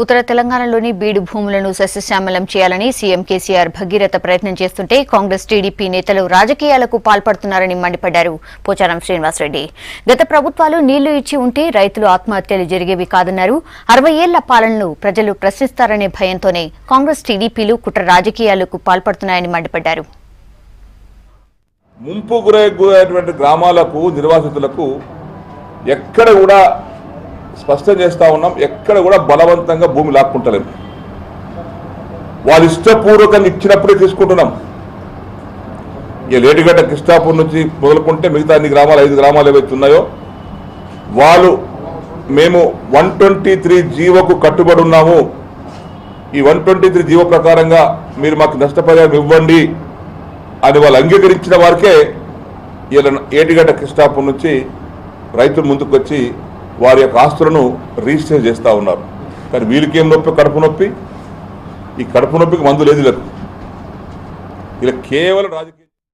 ఉత్తర తెలంగాణలోని బీడు భూములను సస్యశ్యామలం చేయాలని సీఎం కేసీఆర్ భగీరథ ప్రయత్నం చేస్తుంటే కాంగ్రెస్ టీడీపీ నేతలు రాజకీయాలకు పాల్పడుతున్నారని మండిపడ్డారు పోచారం శ్రీనివాసరెడ్డి. గత ప్రభుత్వాలు నీళ్లు ఇచ్చి ఉంటే రైతులు ఆత్మహత్యలు జరిగేవి కాదన్నారు. 60 ఏళ్ల పాలనను ప్రజలు ప్రశ్నిస్తారనే భయంతోనే కాంగ్రెస్ టీడీపీలు కుట్ర రాజకీయాలకు పాల్పడుతున్నాయని మండిపడ్డారు. ముంపు గురైనటువంటి గ్రామాలకు నిర్వాసితులకు ఎక్కడ కూడా స్పష్టం చేస్తా ఉన్నాం, ఎక్కడ కూడా బలవంతంగా భూమి లాక్కుంటలేము. వాళ్ళు ఇష్టపూర్వకంగా ఇచ్చినప్పుడే తీసుకుంటున్నాం. ఇక లేటుగడ్డ కృష్ణాపూర్ నుంచి మొదలుకుంటే మిగతా అన్ని గ్రామాలు 5 గ్రామాలు ఏవైతే ఉన్నాయో వాళ్ళు మేము 123 జీవోకు కట్టుబడి ఉన్నాము, ఈ 123 జీవో ప్రకారంగా మీరు మాకు నష్టపరిహారం ఇవ్వండి అని వాళ్ళు అంగీకరించిన వారికే ఇలా ఏటిగడ్డ కృష్ణాపూర్ నుంచి రైతులు ముందుకు వచ్చి వారి యొక్క ఆస్తులను రిజిస్టర్ చేస్తూ ఉన్నారు. కానీ వీళ్ళకేం నొప్పి? కడుపు నొప్పి. ఈ కడుపు నొప్పికి మందు లేదు. ఇలా కేవలం రాజకీయ